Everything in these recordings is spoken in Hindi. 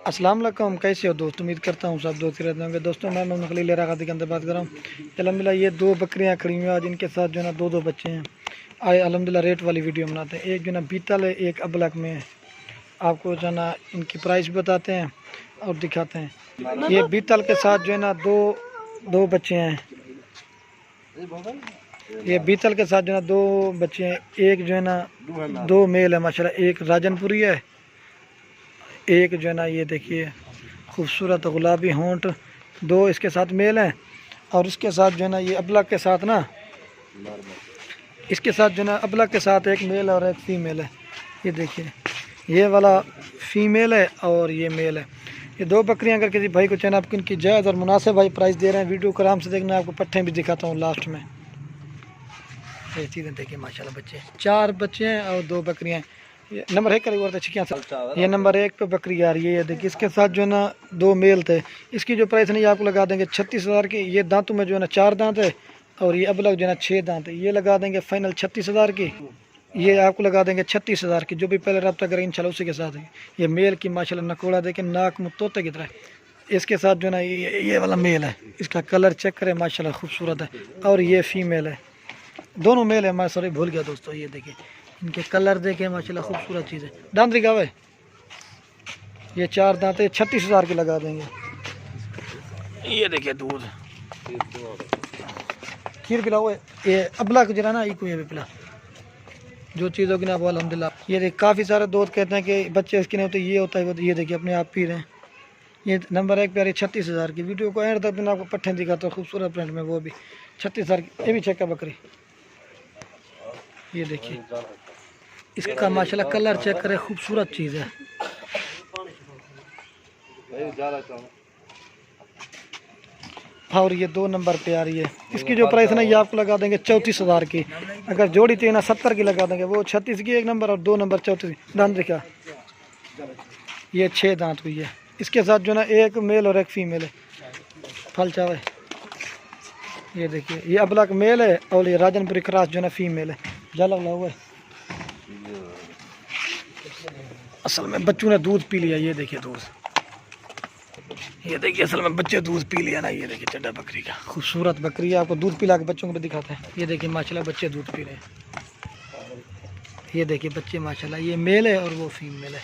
अस्सलाम वालेकुम, कैसे हो दोस्त। उम्मीद करता हूँ सब दोस्त रहते होंगे। दोस्तों मैं मोहम्मद खलील रागाती के अंदर बात कर रहा हूँ। अल्हम्दुलिल्लाह ये दो बकरियाँ खड़ी हुई हैं आज, इनके साथ जो है ना दो बच्चे हैं। आए अल्हम्दुलिल्लाह रेट वाली वीडियो बनाते हैं। एक जो है ना बीतल है, एक अबलक में है। आपको जो है ना इनकी प्राइस भी बताते हैं और दिखाते हैं। ये बीतल के साथ जो है ना दो बच्चे हैं। ये बीतल के साथ जो है ना दो बच्चे हैं। एक जो है ना दो मेल है माशाल्लाह, एक राजनपुरी है, एक जो है ना ये देखिए खूबसूरत गुलाबी होंठ, दो इसके साथ मेल हैं। और इसके साथ जो है ना ये अबलक के साथ ना, इसके साथ जो है ना अबलक के साथ एक मेल और एक फीमेल है। ये देखिए ये वाला फीमेल है और ये मेल है। ये दो बकरियां अगर किसी भाई को चाहिए, आप इनकी जायज़ और मुनासिब भाई प्राइस दे रहे हैं। वीडियो को आराम से देखना, आपको पट्ठे भी दिखाता हूँ लास्ट में। ये चीज़ें देखिए माशाल्लाह, बच्चे चार बच्चे हैं और दो बकरियां हैं। ये नंबर एक करेगा और ये नंबर एक पे बकरी आ रही है। ये देखिए इसके साथ जो है ना दो मेल थे। इसकी जो प्राइस नहीं आपको लगा देंगे 36,000 की। ये दांतों में जो है ना 4 दांत है और ये अबलग जो है ना 6 दांत है। ये लगा देंगे फाइनल 36,000 की। ये आपको लगा देंगे 36,000 की। जो भी पहले रब्ता करें इंशाल्लाह उसी के साथ है। ये मेल की माशाल्लाह नकोड़ा देखें, नाक मुँह तोते की तरह। इसके साथ जो है ना ये वाला मेल है, इसका कलर चेक करें माशाल्लाह खूबसूरत है। और ये फीमेल है, दोनों मेल है। मैं सॉरी भूल गया दोस्तों, ये देखिए इनके कलर देखें माशाल्लाह खूबसूरत चीज़ है। दांत गावे ये 4 दांत है, 36,000 के लगा देंगे। ये देखिए दूध खीर पिलाओ। ये अबला को जरा ना ये भी पिला, जो चीज़ होगी ना वो अल्हम्दुलिल्लाह। ये देख काफ़ी सारे दोस्त कहते हैं कि बच्चे इसके नहीं होते, ये होता है वो। ये देखिए अपने आप पी रहे हैं। ये नंबर एक प्यारी 36,000 की। वीडियो को एंड तक बिना आपको पट्ठे दिखाता हूँ खूबसूरत प्रिंट में, वो भी 36,000 की। ये भी चेक है बकरी। ये देखिए इसका माशाल्लाह कलर चेक करें, खूबसूरत चीज़ है। और ये 2 नंबर पे आ रही है। इसकी जो प्राइस है ना ये आपको लगा देंगे 34,000 की। अगर जोड़ी चाहिए ना 70 की लगा देंगे। वो 36 की एक नंबर और 2 नंबर 34। दांत देखा, ये 6 दांत हुई है। इसके साथ जो ना एक मेल और एक फीमेल है। फल चावे ये देखिए ये अबलक मेल है और ये राजनपुरी क्रॉस जो ना फीमेल है। जाला हुआ है। असल में बच्चों ने दूध पी लिया। ये देखिए दूध, ये देखिए असल में बच्चे दूध पी लिया ना। ये देखिए चड्डा बकरी का खूबसूरत बकरी है। आपको दूध पिला के बच्चों को भी दिखाते हैं। ये देखिए माशाल्लाह बच्चे दूध पी रहे हैं। ये देखिए बच्चे माशाल्लाह, ये मेल है और वो फीमेल है।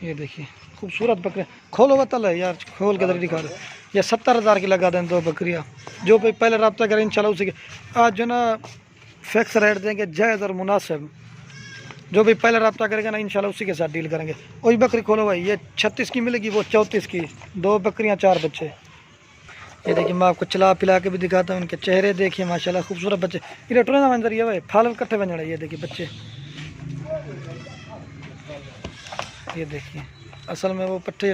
ये देखिए खूबसूरत बकरी। खोलो बतल है यार, खोल के दिखा दो। ये 70,000 की लगा दें दो बकरियाँ। जो भी पहले रब्ता करें इंशाल्लाह उसी के। आज जो ना फिक्स रेट देंगे जायज़ और मुनासिब। जो भी पहले रब्ता करेगा ना इंशाल्लाह उसी के साथ डील करेंगे। वही बकरी खोलो भाई, ये 36 की मिलेगी, वो 34 की। दो बकरियां 4 बच्चे। ये देखिए मैं आपको चला पिला के भी दिखाता हूँ। इनके चेहरे देखिए माशाल्लाह खूबसूरत बच्चे। ये टोले ना मंजर ये भाई फाल कट्ठे बन रहे। ये देखिए बच्चे, ये देखिए असल में वो पट्टे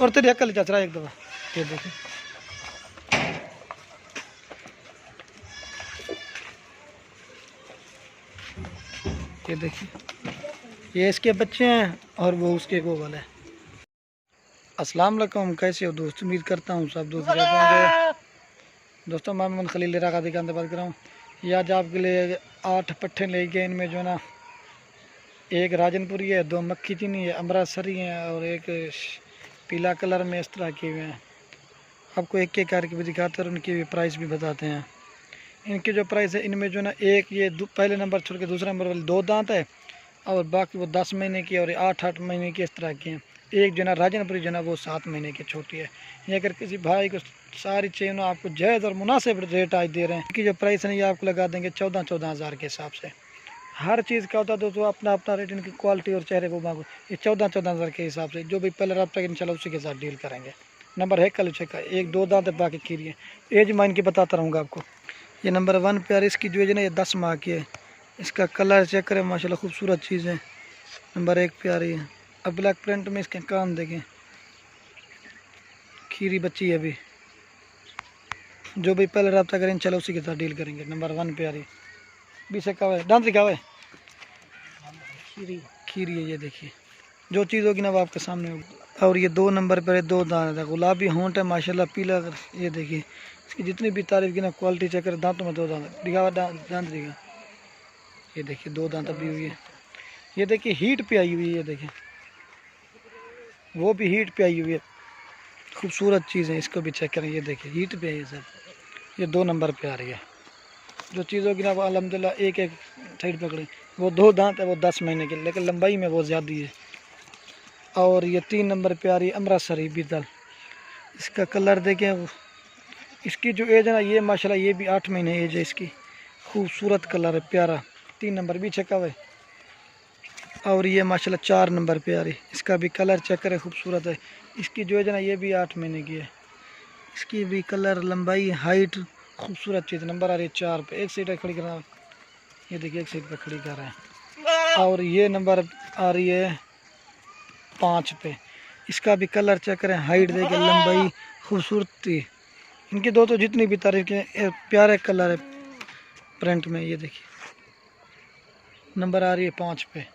और तेरी अकल चच रहा है एक दफ़ा। ये देखिए ये देखिए ये इसके बच्चे हैं और वो उसके वो वाला है। अस्सलाम वालेकुम, कैसे हो दोस्त। उम्मीद करता हूँ सब दोस्त रहते होंगे। दोस्तों मैं मोहम्मद खलील रागाती के अंदर बात कर रहा हूँ। ये आज आपके लिए 8 पट्ठे ले गए। इनमें जो ना एक राजनपुरी है, 2 मक्खी चीनी है, अमृतसरी हैं और एक पीला कलर में इस तरह के हुए हैं। आपको एक एक करके भी दिखाते हैं और उनकी भी प्राइस भी बताते हैं। इनकी जो प्राइस है इनमें जो ना एक ये पहले नंबर छोड़ के दूसरे नंबर वाले 2 दांत है और बाकी वो 10 महीने की और 8-8 महीने की इस तरह की हैं। एक जो ना राजनपुरी जो ना वो 7 महीने की छोटी है। ये अगर किसी भाई को सारी चाहिए ना आपको जायज़ और मुनासिब रेट आज दे रहे हैं। इनकी जो प्राइस है ये आपको लगा देंगे 14,000 के हिसाब से। हर चीज़ का होता है दोस्तों अपना अपना रेट। इनकी क्वालिटी और चेहरे वो मांगो। ये 14,000 के हिसाब से। जो भी पहले रब्ता इंशाल्लाह उसी के साथ डील करेंगे। नंबर है कल चेक का, एक 2 दांत है बाकी खीरी है। एज मैं इनकी बताता रहूँगा आपको। ये नंबर 1 पे। इसकी जो है ना ये 10 माह की है। इसका कलर चेक करें माशाल्लाह खूबसूरत चीज़ है। नंबर 1 पे आ रही है। अब ब्लैक प्रिंट में इसके कान देखें, खीरी बच्ची है अभी। जो भी पहले रब्ता करें चलो उसी के साथ डील करेंगे। नंबर 1 पे आ रही है। 20 का है दांत दिखावे खीरी है। ये देखिए जो चीज़ होगी ना वो आपके सामने होगी। और ये 2 नंबर पर है, 2 दांत है, गुलाबी होंठ है माशाल्लाह, पीला। ये देखिए इसकी जितनी भी तारीफ की ना क्वालिटी चेक करें। दांतों में 2 दांत दिखावा, दांत दिखा। ये देखिए 2 दांत अभी हुई है। ये देखिए हीट पे आई हुई है, ये देखिए वो भी हीट पे आई हुई है, खूबसूरत चीज़ है। इसको भी चेक करें, ये देखिए हीट पे है ये सब। ये 2 नंबर पे आ रही है। जो चीज़ होगी ना वो अल्हम्दुलिल्लाह एक एक साइड पकड़ी। वो 2 दांत है, वो 10 महीने की, लेकिन लंबाई में वो ज़्यादा है। और ये 3 नंबर पे आ रही है अमृतसरी बीतल। इसका कलर देखें, इसकी जो एज है ना ये माशाल्लाह ये भी 8 महीने एज है इसकी। खूबसूरत कलर है, प्यारा। 3 नंबर भी चेक हुआ है। और ये माशाल्लाह 4 नंबर पे आ रही, इसका भी कलर चेक करें, खूबसूरत है। इसकी जो है ना ये भी 8 महीने की है। इसकी भी कलर, लंबाई, हाइट, खूबसूरत चीज़। नंबर आ रही है 4 पे। एक सीट खड़ी करना, ये देखिए एक सीट पे खड़ी कर रहे हैं। और ये नंबर आ रही है 5 पे। इसका भी कलर चेक करें, हाइट देखिए, लंबाई, खूबसूरती। इनकी दो तो जितनी भी तारीफ के प्यारे कलर है प्रिंट में। ये देखिए नंबर आ रही है 5 पे।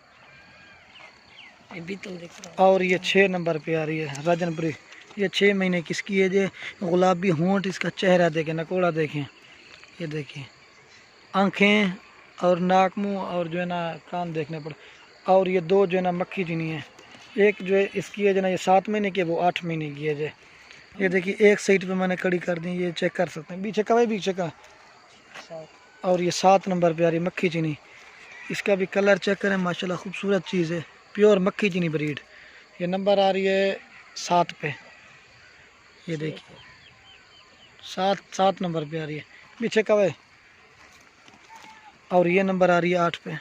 और ये 6 नंबर पे आ रही है राजनपुरी। ये 6 महीने की इसकी एज है। गुलाबी होंठ, इसका चेहरा देखें, नकोड़ा देखें, ये देखिए आँखें और नाक, मुँह और जो है ना कान देखने पड़े। और ये 2 जो है ना मक्खी चीनी है। एक जो है इसकी एज है ना ये 7 महीने की है, वो 8 महीने की एज है। ये देखिए एक साइड पे मैंने कड़ी कर दी, ये चेक कर सकते हैं। बीच का भाई, बीच का। और ये 7 नंबर पे आ रही है मक्खी चीनी। इसका भी कलर चेक करें, माशाल्लाह खूबसूरत चीज़ है, प्योर मक्खी चीनी ब्रीड। ये नंबर आ रही है 7 पे। ये देखिए 7 नंबर पे आ रही है, पीछे का है। और ये नंबर आ रही है 8 पे।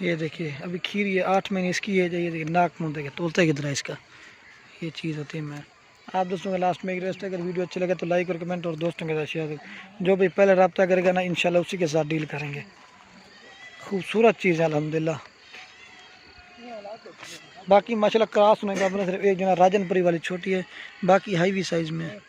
ये देखिए अभी खीरी है, 8 महीने इसकी है। ये देखिए नाक मुँह देखे, तोलता कितना है इसका। ये चीज़ होती है। मैं आप दोस्तों का लास्ट में एक रिक्वेस्ट है, अगर वीडियो अच्छी लगे तो लाइक और कमेंट और दोस्तों के साथ शेयर करें। जो भी पहले रब्ता करेगा ना इंशाल्लाह उसी के साथ डील करेंगे। खूबसूरत चीज़ है अल्हम्दुलिल्लाह। बाकी माशाल्लाह क्रॉस होने का अपने सिर्फ एक जना राजनपुरी वाली छोटी है, बाकी हाईवी साइज़ में है।